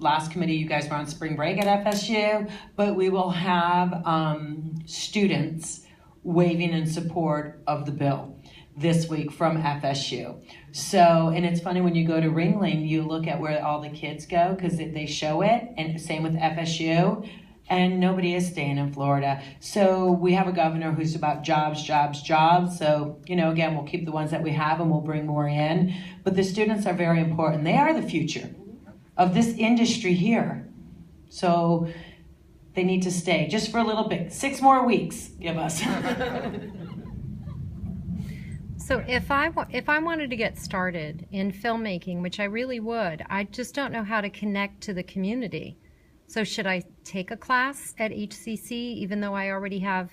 last committee, you guys were on spring break at FSU, but we will have students waving in support of the bill this week from FSU. So, and it's funny when you go to Ringling, you look at where all the kids go because they show it, and same with FSU, and nobody is staying in Florida. So we have a governor who's about jobs, jobs, jobs. So, you know, again, we'll keep the ones that we have and we'll bring more in. But the students are very important. They are the future of this industry here. So they need to stay just for a little bit. 6 more weeks, give us. So if I wanted to get started in filmmaking, which I really would, I just don't know how to connect to the community. So should I take a class at HCC even though I already have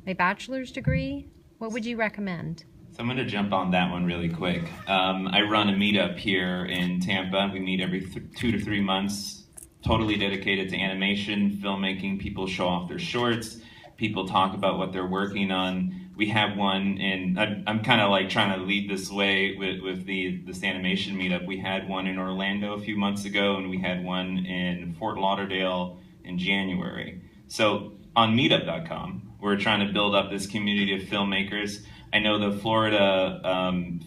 my bachelor's degree? What would you recommend? So I'm going to jump on that one really quick. I run a meetup here in Tampa. We meet every 2 to 3 months, totally dedicated to animation, filmmaking. People show off their shorts. People talk about what they're working on. We have one, and I'm kind of like trying to lead this way with this animation meetup. We had one in Orlando a few months ago, and we had one in Fort Lauderdale in January. So on meetup.com, we're trying to build up this community of filmmakers. I know the Florida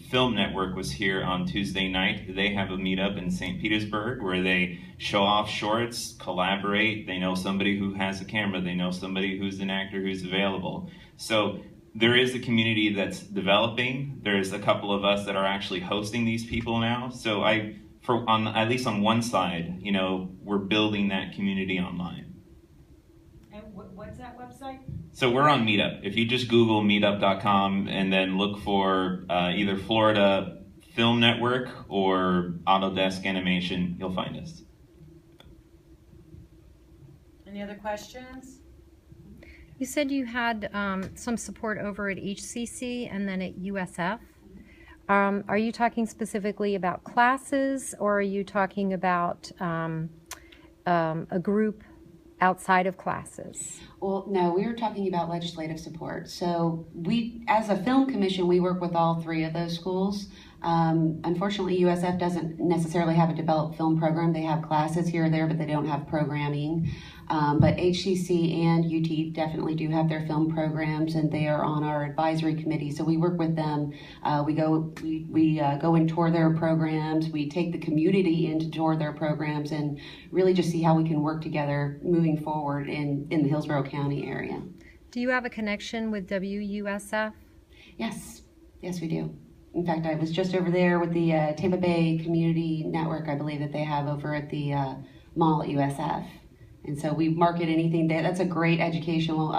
Film Network was here on Tuesday night. They have a meetup in St. Petersburg where they show off shorts, collaborate. They know somebody who has a camera. They know somebody who's an actor who's available. So there is a community that's developing. There's a couple of us that are actually hosting these people now. So at least on one side, you know, we're building that community online. And what's that website? So we're on Meetup. If you just Google meetup.com and then look for either Florida Film Network or Autodesk Animation, you'll find us. Any other questions? You said you had some support over at HCC and then at USF. Are you talking specifically about classes, or are you talking about a group outside of classes? Well, no, we were talking about legislative support. So we, as a film commission, we work with all 3 of those schools. Unfortunately, USF doesn't necessarily have a developed film program. They have classes here or there, but they don't have programming. But HCC and UT definitely do have their film programs, and they are on our advisory committee. So we work with them. We go and tour their programs. We take the community in to tour their programs, and really just see how we can work together moving forward in the Hillsborough County area. Do you have a connection with WUSF? Yes, we do. In fact, I was just over there with the Tampa Bay Community Network, I believe, that they have over at the mall at USF. And so we market anything there. That's a great educational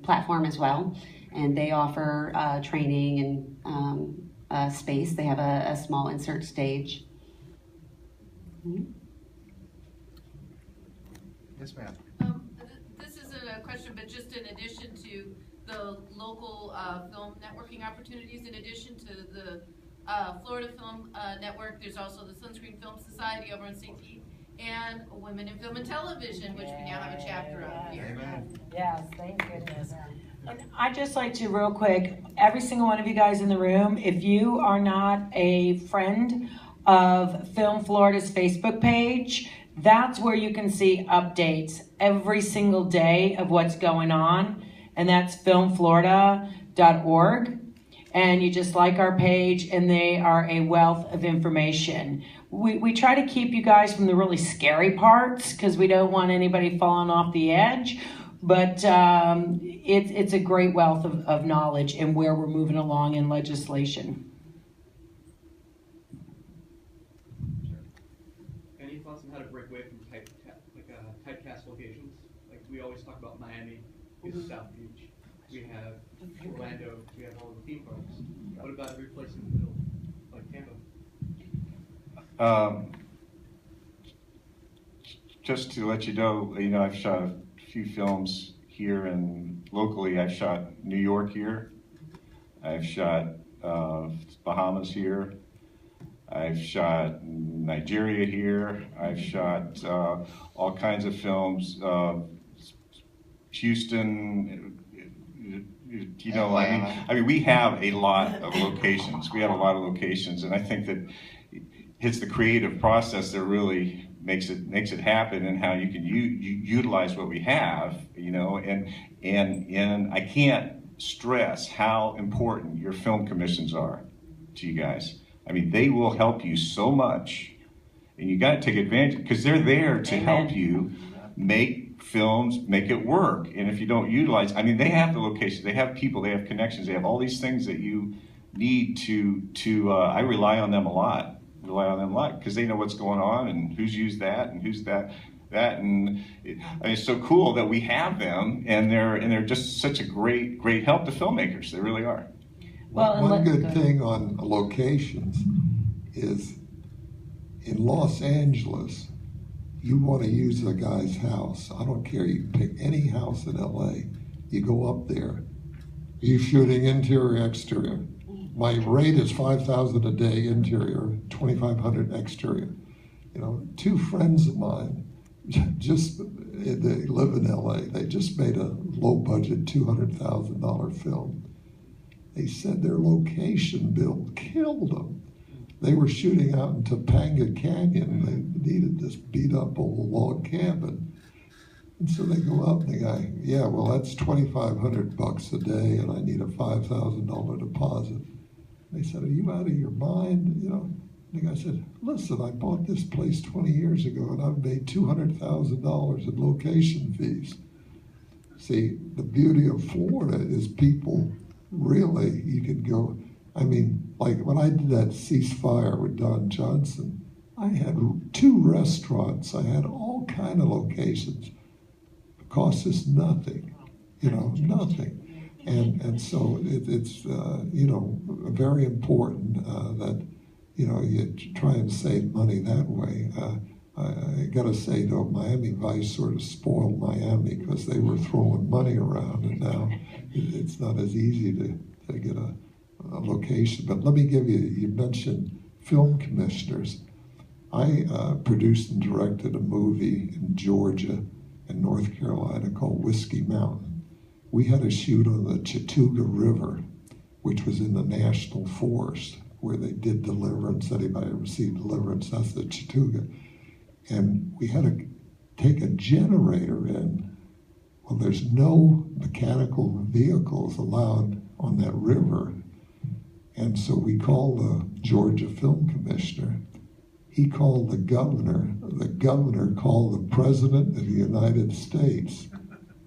platform as well. And they offer training and space. They have a small insert stage. Mm-hmm. Yes, ma'am. This isn't a question, but just in addition to the local film networking opportunities, in addition to the Florida Film Network, there's also the Sunscreen Film Society over in St. Pete, and Women in Film and Television, which we now have a chapter of here. Amen. Yes, thank goodness. And I'd just like to, real quick, every single one of you guys in the room, if you are not a friend of Film Florida's Facebook page, that's where you can see updates every single day of what's going on, and that's filmflorida.org. And you just like our page, and they are a wealth of information. We try to keep you guys from the really scary parts because we don't want anybody falling off the edge, but it's a great wealth of knowledge and where we're moving along in legislation. Any thoughts on how to break away from typecast locations? Like we always talk about Miami, we have South Beach, we have Orlando, we have all the theme parks. What about every place in the middle, like Tampa? Just to let you know, I've shot a few films here and locally. I've shot New York here. I've shot Bahamas here. I've shot Nigeria here. I've shot all kinds of films. Houston, I mean, we have a lot of locations. We have a lot of locations, and I think that it's the creative process that really makes it happen, and how you can utilize what we have, and I can't stress how important your film commissions are to you guys. I mean, they will help you so much, and you got to take advantage, because they're there to help you make films, make it work. And if you don't utilize, I mean, they have the location, they have people, they have connections, they have all these things that you need to I rely on them a lot, because they know what's going on and who's used that and who's that, and it's so cool that we have them, and they're just such a great help to filmmakers. They really are. Well, one good thing on locations is in Los Angeles, you want to use a guy's house. I don't care, you pick any house in LA, you go up there, you're shooting interior, exterior. My rate is $5,000 a day interior, $2,500 exterior. Two friends of mine, they live in LA, they just made a low budget $200,000 film. They said their location bill killed them. They were shooting out in Topanga Canyon. They needed this beat up old log cabin. And so they go up and the guy, yeah, well, that's $2,500 a day, and I need a $5,000 deposit. They said, are you out of your mind? The guy said, listen, I bought this place 20 years ago, and I've made $200,000 in location fees. See, the beauty of Florida is people really, you could go, I mean, like when I did that Ceasefire with Don Johnson, I had 2 restaurants, I had all kind of locations. It cost us nothing, nothing. And so it's very important that, you try and save money that way. I got to say, though, Miami Vice sort of spoiled Miami because they were throwing money around, and now it's not as easy to get a location. But let me give you mentioned film commissioners. I produced and directed a movie in Georgia and North Carolina called Whiskey Mountain. We had a shoot on the Chattooga River, which was in the National Forest, where they did Deliverance. Anybody ever seen Deliverance? That's the Chattooga. And we had to take a generator in. Well, there's no mechanical vehicles allowed on that river. And so we called the Georgia Film Commissioner. He called the governor. The governor called the President of the United States,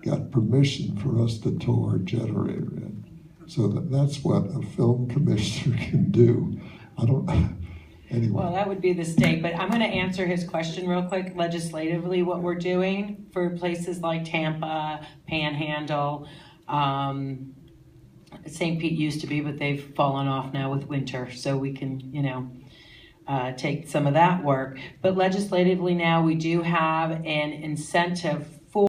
got permission for us to tow our generator in. So that's what a film commissioner can do. Anyway. Well, that would be the state, but I'm going to answer his question real quick. Legislatively, what we're doing for places like Tampa, Panhandle, St. Pete used to be, but they've fallen off now with winter, so we can, take some of that work. But legislatively now, we do have an incentive